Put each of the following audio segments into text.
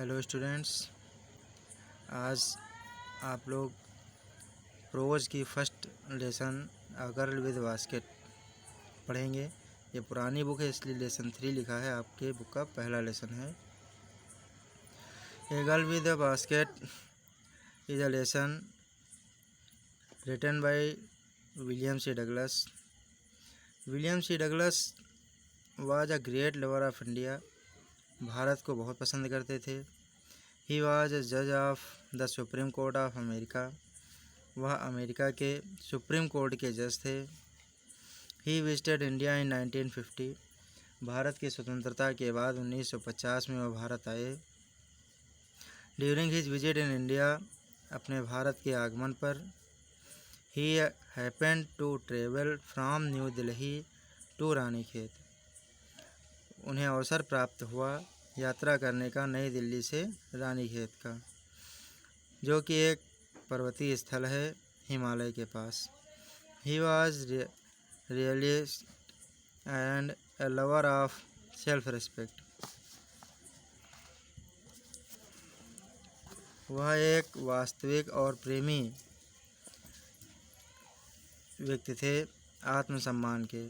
Hello students, आज आप लोग प्रोज की first lesson a girl with basket पढ़ेंगे। ये पुरानी बुक है इसलिए लेसन 3 लिखा है, आपके बुक का पहला लेसन है। A girl with a basket is a lesson written by William C Douglas. William C Douglas was a great lover of India. Bharat को बहुत पसंद करते थे। ही वाज अ जज of the Supreme Court of America. वह America के Supreme Court के जज थे। He visited India in 1950। Bharat की स्वतंत्रता के बाद 1950 में वह भारत आए। During his visit in India, अपने भारत के आगमन पर, he happened to travel from new Delhi to Ranikhet. उन्हें अवसर प्राप्त हुआ यात्रा करने का नई दिल्ली से रानीखेत का, जो कि एक पर्वतीय स्थल है हिमालय के पास। He was realist and a lover of self respect. वह एक वास्तविक और प्रेमी व्यक्ति थे आत्मसम्मान के।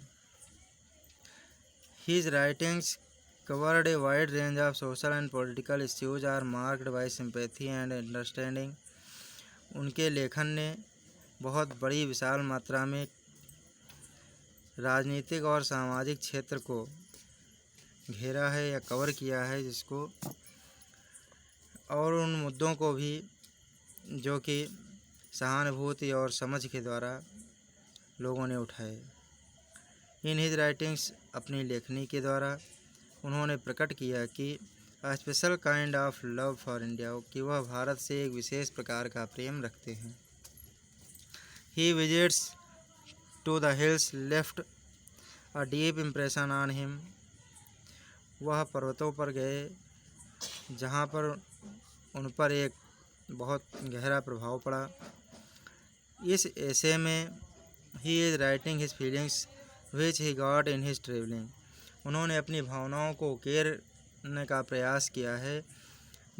His writings covered a wide range of social and political issues are marked by sympathy and understanding। उनके लेखन ने बहुत बड़ी विशाल मात्रा में राजनीतिक और सामाजिक क्षेत्र को घेरा है या कवर किया है, जिसको और उन मुद्दों को भी जो कि सहानुभूति और समझ के द्वारा लोगों ने उठाए। इन हिज राइटिंग्स, अपनी लेखनी के द्वारा उन्होंने प्रकट किया कि special kind of love for India, कि वह भारत से एक विशेष प्रकार का प्रेम रखते हैं। He visits to the hills left a deep impression on him. वह पर्वतों पर गए जहाँ पर उन पर एक बहुत गहरा प्रभाव पड़ा। इस ऐसे में he is writing his feelings which he got in his travelling. उन्होंने अपनी भावनाओं को उकेरने का प्रयास किया है,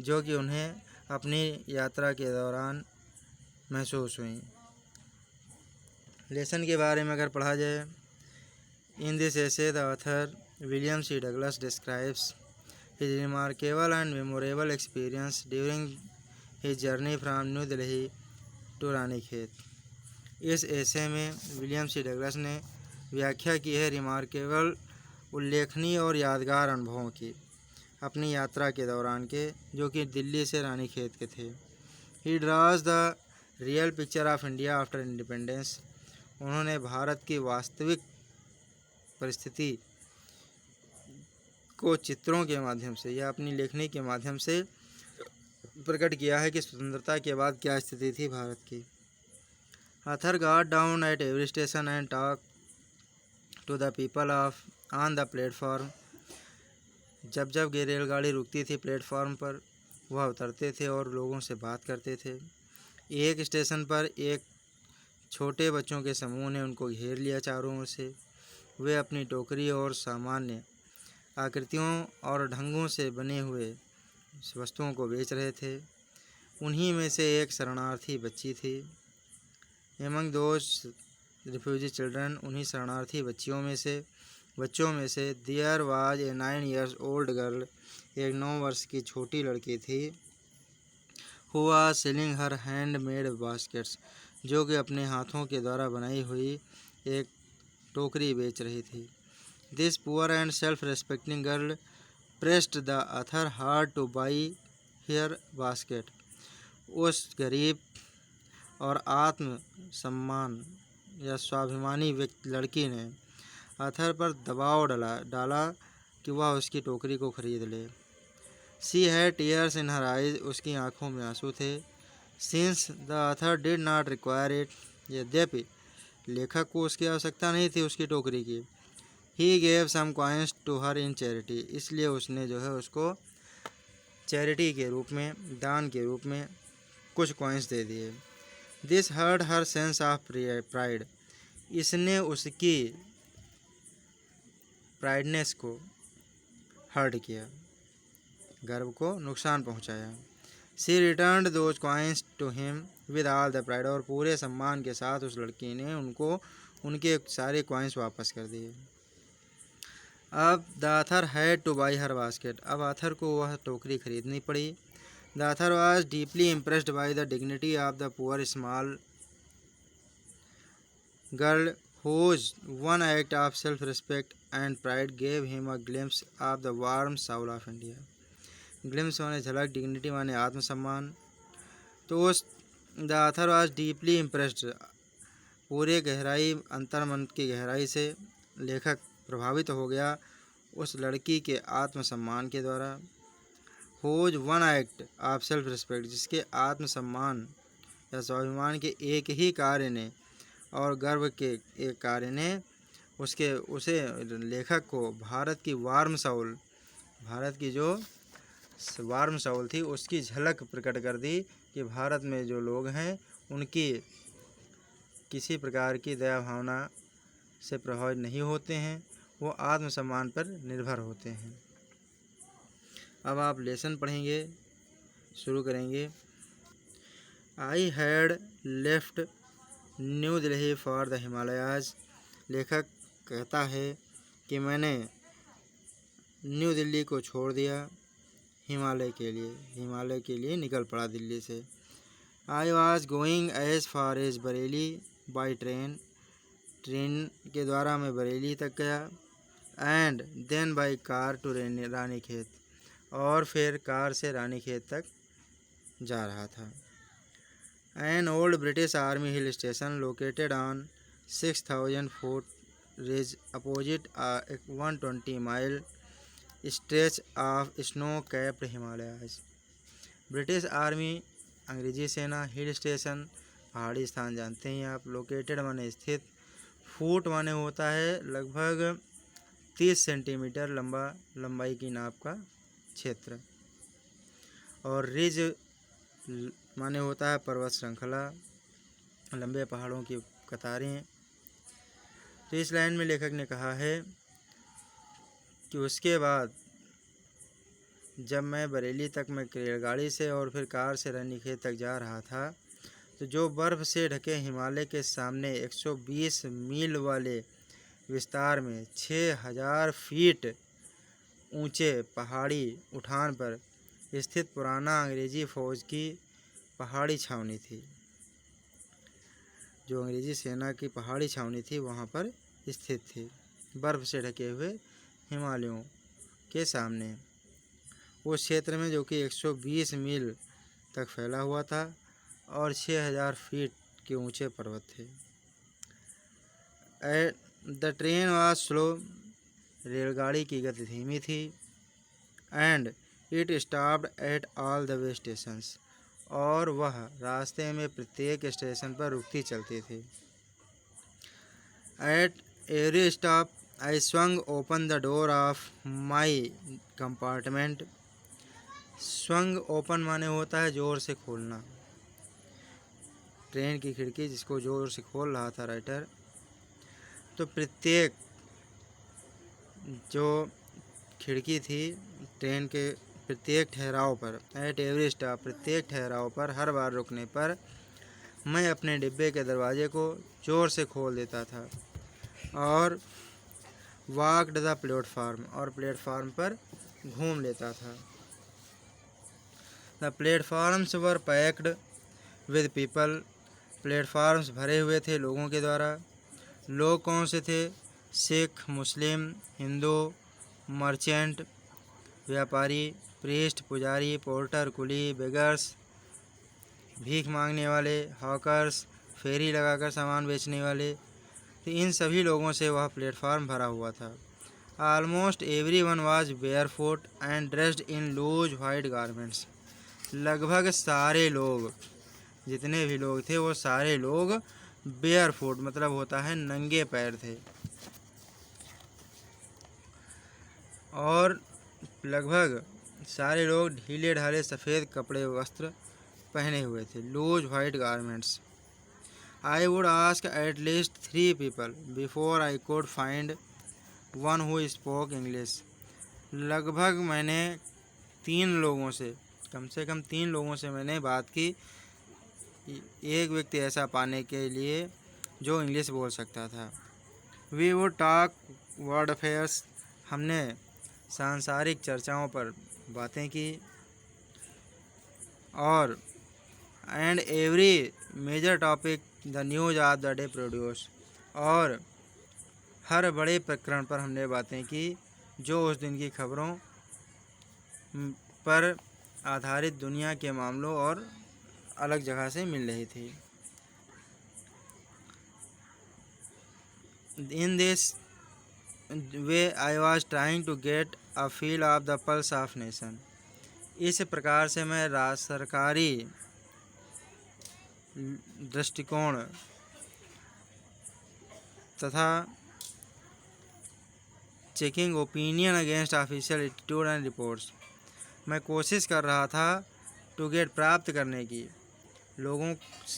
जो कि उन्हें अपनी यात्रा के दौरान महसूस हुई। लेसन के बारे में अगर पढ़ा जाए, in this essay the author William C Douglas describes his remarkable and memorable experience during his journey from new Delhi to Ranikhet. इस ऐसे में विलियम सी डगलस ने व्याख्या की है रिमार्केबल, उल्लेखनीय और यादगार अनुभवों की अपनी यात्रा के दौरान के, जो कि दिल्ली से रानीखेत के थे। He draws the real picture of India after independence. उन्होंने भारत की वास्तविक परिस्थिति को चित्रों के माध्यम से या अपनी लेखनी के माध्यम से प्रकट किया है कि स्वतंत्रता के बाद क्या स्थिति थी भारत की। Author got down at every station and talk to the people of on the platform. जब जब ये रेलगाड़ी रुकती थी प्लेटफॉर्म पर, वह उतरते थे और लोगों से बात करते थे। एक स्टेशन पर एक छोटे बच्चों के समूह ने उनको घेर लिया चारों ओर से। वे अपनी टोकरी और सामान्य आकृतियों और ढंगों से बने हुए वस्तुओं को बेच रहे थे। उन्हीं में से एक शरणार्थी बच्ची थी। एमंग दोज रिफ्यूजी चिल्ड्रन, उन्हीं शरणार्थी बच्चों में से there was a 9 years old girl, एक 9 वर्ष की छोटी लड़की थी। Who was selling her hand made baskets, जो कि अपने हाथों के द्वारा बनाई हुई एक टोकरी बेच रही थी। This poor and self respecting girl pressed the author hard two by here basket. उस गरीब और आत्म सम्मान या स्वाभिमानी लड़की ने ऑथर पर दबाव डाला कि वह उसकी टोकरी को खरीद ले। She had tears in her eyes, उसकी आंखों में आंसू थे। Since the author did not require it, यद्यपि लेखक को उसकी आवश्यकता नहीं थी उसकी टोकरी की। He gave some coins to her in charity, इसलिए उसने जो है उसको चैरिटी के रूप में, दान के रूप में कुछ कॉइन्स दे दिए। This hurt her sense of pride, इसने उसकी प्राइडनेस को हर्ट किया। गर्व को नुकसान पहुंचाया। She returned those coins to him with all the pride, और पूरे सम्मान के साथ उस लड़की ने उनको उनके सारे कॉइन्स वापस कर दिए। अब the author had to buy her basket, अब आथर को वह टोकरी खरीदनी पड़ी। The author was deeply impressed by the dignity of the poor small girl whose one act of self-respect and pride gave him a glimpse of the warm soul of India। Glimpse माने झलक, dignity माने आत्मसम्मान। तो उस the author was deeply impressed, पूरे गहराई अंतर्मन की गहराई से लेखक प्रभावित हो गया उस लड़की के आत्मसम्मान के द्वारा। Whose one act of self respect, जिसके आत्मसम्मान या स्वाभिमान के एक ही कार्य ने और गर्व के एक कार्य ने उसे लेखक को भारत की वार्म साउल, भारत की जो वार्म साउल थी उसकी झलक प्रकट कर दी कि भारत में जो लोग हैं उनकी किसी प्रकार की दया भावना से प्रभावित नहीं होते हैं, वो आत्मसम्मान पर निर्भर होते हैं। अब आप लेसन पढ़ेंगे, शुरू करेंगे। I had left new Delhi for the Himalayas, लेखक कहता है कि मैंने न्यू दिल्ली को छोड़ दिया हिमालय के लिए निकल पड़ा दिल्ली से। I was going as far as Bareilly by train, train के द्वारा मैं बरेली तक गया। And then by car to Ranikhet, और फिर कार से रानीखेत तक जा रहा था। An old British Army hill station located on 6,000 foot ridge opposite a 120-mile stretch of snow-capped Himalayas। British army, अंग्रेजी सेना, हिल स्टेशन पहाड़ी स्थान जानते हैं आप। लोकेटेड माने स्थित, फुट माने होता है लगभग 30 सेंटीमीटर लंबाई की नाप का क्षेत्र, और रिज माने होता है पर्वत श्रृंखला, लंबे पहाड़ों की कतारें। तो इस लाइन में लेखक ने कहा है कि उसके बाद जब मैं बरेली तक मैं रेलगाड़ी से और फिर कार से रानीखेत तक जा रहा था, तो जो बर्फ़ से ढके हिमालय के सामने 120 मील वाले विस्तार में 6000 फीट ऊंचे पहाड़ी उठान पर स्थित पुराना अंग्रेजी फ़ौज की पहाड़ी छावनी थी। जो अंग्रेजी सेना की पहाड़ी छावनी थी वहाँ पर स्थित थी, बर्फ़ से ढके हुए हिमालयों के सामने, उस क्षेत्र में जो कि 120 मील तक फैला हुआ था और 6000 फीट के ऊंचे पर्वत थे। द ट्रेन वाज स्लो, रेलगाड़ी की गति धीमी थी। And it stopped at all the way stations, और वह रास्ते में प्रत्येक स्टेशन पर रुकती चलती थी। At every stop I swung open the door of my compartment. Swung open माने होता है जोर से खोलना, ट्रेन की खिड़की जिसको जोर से खोल रहा था राइटर। तो प्रत्येक जो खिड़की थी ट्रेन के प्रत्येक ठहराव पर, एट एवरी स्टॉप प्रत्येक ठहराव पर, हर बार रुकने पर मैं अपने डिब्बे के दरवाजे को जोर से खोल देता था और वॉकड द प्लेटफार्म, और प्लेटफार्म पर घूम लेता था। The platforms were packed with people, platforms भरे हुए थे लोगों के द्वारा। लोग कौन से थे? सिख, मुस्लिम, हिंदू, मर्चेंट व्यापारी, प्रीस्ट पुजारी, पोर्टर कुली, बेगर्स भीख मांगने वाले, हॉकर्स फेरी लगाकर सामान बेचने वाले। तो इन सभी लोगों से वह प्लेटफार्म भरा हुआ था। Almost every one was barefoot and dressed in loose white garments, लगभग सारे लोग, जितने भी लोग थे वो सारे लोग बेयरफुट मतलब होता है नंगे पैर थे, और लगभग सारे लोग ढीले ढाले सफ़ेद कपड़े वस्त्र पहने हुए थे, loose white garments. I would ask at least 3 people before I could find one who spoke English, लगभग मैंने 3 लोगों से, कम से कम 3 लोगों से मैंने बात की, एक व्यक्ति ऐसा पाने के लिए जो इंग्लिश बोल सकता था। We would talk world affairs, हमने सांसारिक चर्चाओं पर बातें की, और and every major topic the news of the day produce, और हर बड़े प्रकरण पर हमने बातें की जो उस दिन की खबरों पर आधारित दुनिया के मामलों और अलग जगह से मिल रही थी। In this way I was trying to get a feel of the pulse of nation, इस प्रकार से मैं सरकारी दृष्टिकोण तथा checking opinion against official attitude and reports, मैं कोशिश कर रहा था टू गेट प्राप्त करने की, लोगों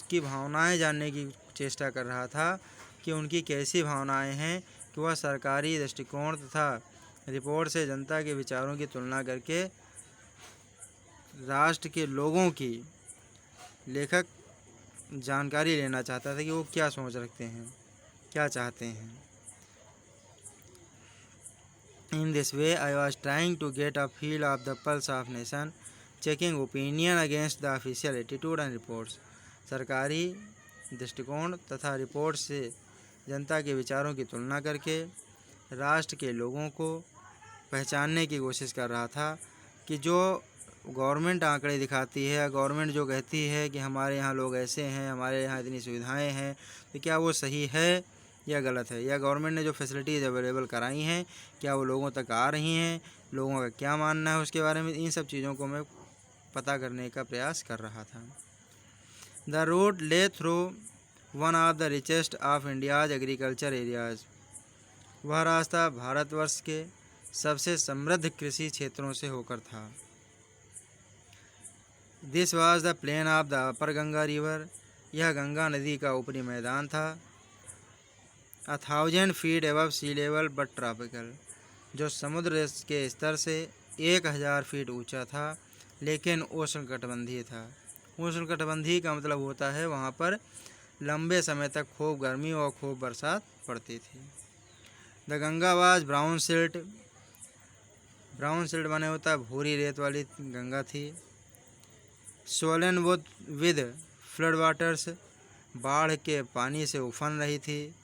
की भावनाएं जानने की चेष्टा कर रहा था कि उनकी कैसी भावनाएं हैं, कि वह सरकारी दृष्टिकोण तथा रिपोर्ट से जनता के विचारों की तुलना करके राष्ट्र के लोगों की लेखक जानकारी लेना चाहता था कि वो क्या सोच रखते हैं, क्या चाहते हैं। In this way, I was trying to get a feel of the pulse of nation, checking opinion against the official attitude and reports. सरकारी दृष्टिकोण तथा रिपोर्ट से जनता के विचारों की तुलना करके राष्ट्र के लोगों को पहचानने की कोशिश कर रहा था कि जो गवर्नमेंट आंकड़े दिखाती है, गवर्नमेंट जो कहती है कि हमारे यहाँ लोग ऐसे हैं, हमारे यहाँ इतनी सुविधाएं हैं, तो क्या वो सही है या गलत है, या गवर्नमेंट ने जो फैसिलिटीज़ अवेलेबल कराई हैं क्या वो लोगों तक आ रही हैं, लोगों का क्या मानना है उसके बारे में, इन सब चीज़ों को मैं पता करने का प्रयास कर रहा था। द रोड ले through one of the richest of India's agriculture areas, वह रास्ता भारतवर्ष के सबसे समृद्ध कृषि क्षेत्रों से होकर था। This was the plain of the upper Ganga river, यह गंगा नदी का ऊपरी मैदान था। 1000 feet above sea level but tropical, जो समुद्र के स्तर से 1000 फीट ऊंचा था लेकिन उष्णकटिबंधीय था। उष्णकटिबंधीय का मतलब होता है वहाँ पर लंबे समय तक खूब गर्मी और खूब बरसात पड़ती थी। The Ganga was brown silt, brown silt माने होता है भूरी रेत वाली गंगा थी। स्वोलन विद फ्लड वाटर्स, बाढ़ के पानी से उफन रही थी।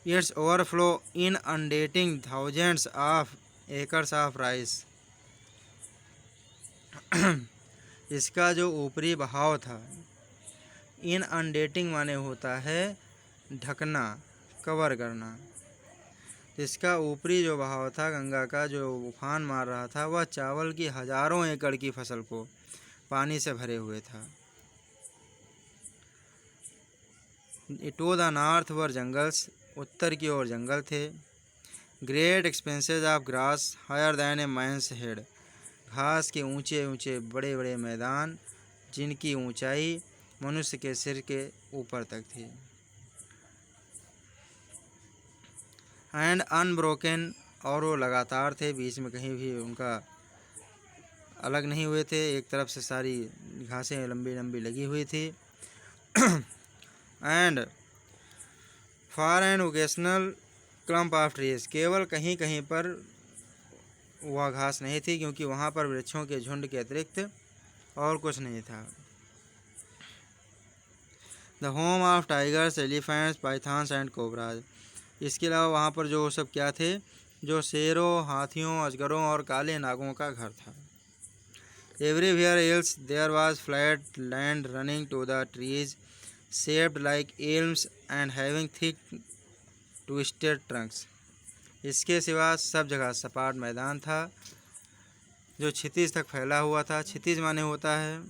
Its overflow in inundating thousands of acres of rice, इसका जो ऊपरी बहाव था, इन अनडेटिंग माने होता है ढकना, कवर करना, इसका ऊपरी जो बहाव था गंगा का, जो उफान मार रहा था, वह चावल की हजारों एकड़ की फसल को पानी से भरे हुए था। To the north were jungles, उत्तर की ओर जंगल थे। Great expanses of grass higher than a man's head, घास के ऊंचे ऊंचे बड़े बड़े मैदान जिनकी ऊंचाई मनुष्य के सिर के ऊपर तक थी। एंड अनब्रोकन, और वो लगातार थे, बीच में कहीं भी उनका अलग नहीं हुए थे, एक तरफ से सारी घासें लंबी लंबी लगी हुई थी। And for an occasional clump of trees, केवल कहीं कहीं पर वह घास नहीं थी क्योंकि वहाँ पर वृक्षों के झुंड के अतिरिक्त और कुछ नहीं था। The home of tigers, elephants, pythons and cobras, इसके अलावा वहाँ पर जो सब क्या थे, जो शेरों, हाथियों, अजगरों और काले नागों का घर था। Everywhere else there was flat land running to the trees shaped like elms and having thick twisted trunks, इसके सिवा सब जगह सपाट मैदान था जो क्षितिज तक फैला हुआ था। क्षितिज माने होता है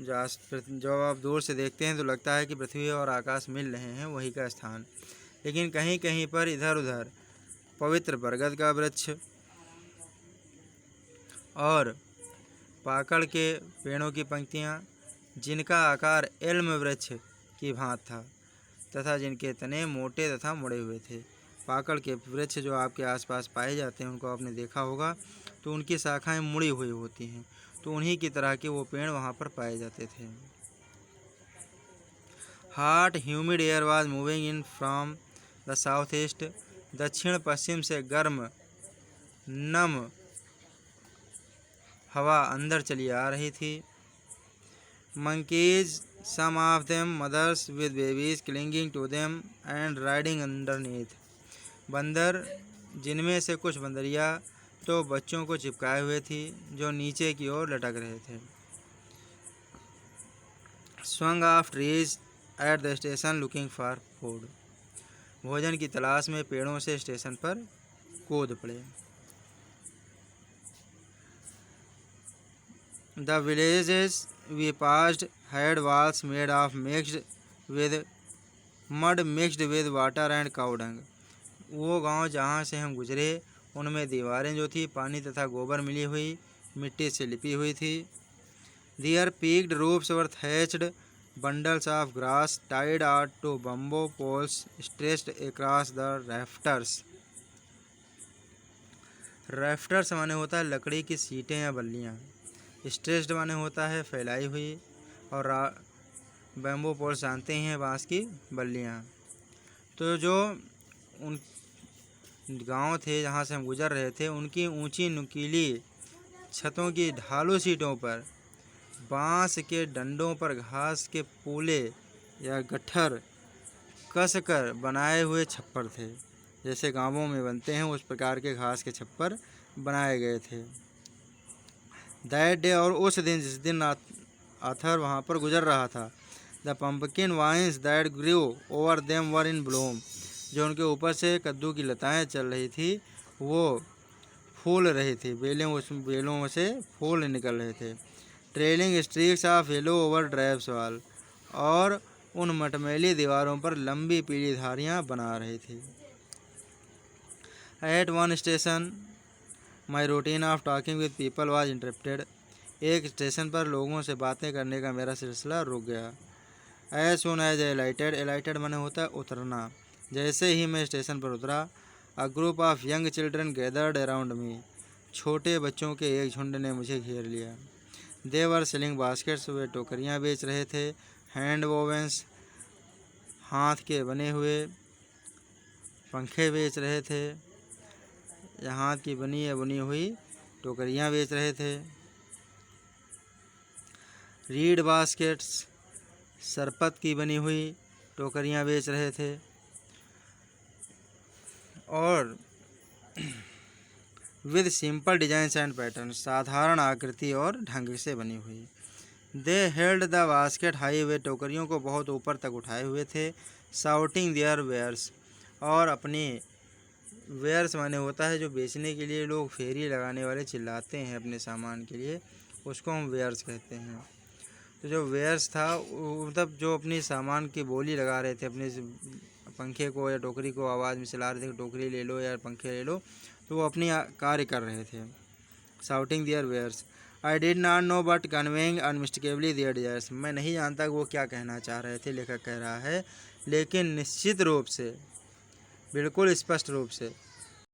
जो आप दूर से देखते हैं तो लगता है कि पृथ्वी और आकाश मिल रहे हैं, वही का स्थान, लेकिन कहीं कहीं पर इधर उधर पवित्र बरगद का वृक्ष और पाकड़ के पेड़ों की पंक्तियाँ जिनका आकार एल्म वृक्ष की भांति था तथा जिनके तने मोटे तथा मुड़े हुए थे। पाकड़ के वृक्ष जो आपके आसपास पाए जाते हैं उनको आपने देखा होगा, तो उनकी शाखाएं मुड़ी हुई होती हैं, तो उन्हीं की तरह के वो पेड़ वहाँ पर पाए जाते थे। Hot humid air was moving in from the south east. दक्षिण पश्चिम से गर्म नम हवा अंदर चली आ रही थी। Monkeys, some of them mothers with babies clinging to them and riding underneath. बंदर, जिनमें से कुछ बंदरियाँ तो बच्चों को चिपकाए हुए थी, जो नीचे की ओर लटक रहे थे। Swung of trees at the station looking for food. भोजन की तलाश में पेड़ों से स्टेशन पर कूद पड़े। The villages we passed had walls made of mud mixed with water and cow dung. वो गांव जहाँ से हम गुजरे उनमें दीवारें जो थी पानी तथा गोबर मिली हुई मिट्टी से लिपी हुई थी। Their peaked roofs were thatched. Bundles of grass tied out to bamboo poles stretched across the rafters. Rafters माने होता है लकड़ी की सीटें या बल्लियाँ। स्ट्रेस्ड माने होता है फैलाई हुई, और बैम्बू पोल्स जानते हैं बांस की बल्लियाँ। तो जो उन गांव थे जहाँ से हम गुजर रहे थे, उनकी ऊंची नुकीली छतों की ढालू सीटों पर बांस के डंडों पर घास के पूले या गट्ठर कसकर बनाए हुए छप्पर थे। जैसे गांवों में बनते हैं उस प्रकार के घास के छप्पर बनाए गए थे। दैट डे, और उस दिन जिस दिन आथर वहाँ पर गुजर रहा था, the pumpkin vines that grew over them were in bloom. जो उनके ऊपर से कद्दू की लताएं चल रही थी वो फूल रही थी, बेलों से फूल निकल रहे थे। Trailing streaks of yellow over drapes wall, और उन मटमैली दीवारों पर लंबी पीली धारियाँ बना रही थी। At one station my routine of talking with people was interrupted. एक स्टेशन पर लोगों से बातें करने का मेरा सिलसिला रुक गया। एज सुन एज एलाइटेड माने होता है उतरना। जैसे ही मैं स्टेशन पर उतरा, a group of young children gathered around me. छोटे बच्चों के एक झुंड ने मुझे घेर लिया। दे वर सेलिंग बास्केट्स, वे टोकरियाँ बेच रहे थे। हैंड वोवेंस, हाथ के बने हुए पंखे बेच रहे थे, या हाथ की बनी या बुनी हुई टोकरियाँ बेच रहे थे। रीड बास्केट्स, सरपत की बनी हुई टोकरियाँ बेच रहे थे, और with simple designs and pattern, साधारण आकृति और ढंग से बनी हुई। They held the basket high, वे टोकरियों को बहुत ऊपर तक उठाए हुए थे। शाउटिंग देयर वेयर्स, और अपने वेयर्स माने होता है जो बेचने के लिए लोग फेरी लगाने वाले चिल्लाते हैं अपने सामान के लिए, उसको हम वेयर्स कहते हैं। तो जो वेयर्स था मतलब जो अपनी सामान की बोली लगा रहे थे, अपने पंखे को या टोकरी को आवाज़ में चला रहे थे, टोकरी ले लो या पंखे ले लो, तो वो अपनी कार्य कर रहे थे। Shouting their wares, I did not know but conveying unmistakably their desires. मैं नहीं जानता कि वो क्या कहना चाह रहे थे, लेखक कह रहा है, लेकिन निश्चित रूप से, बिल्कुल स्पष्ट रूप से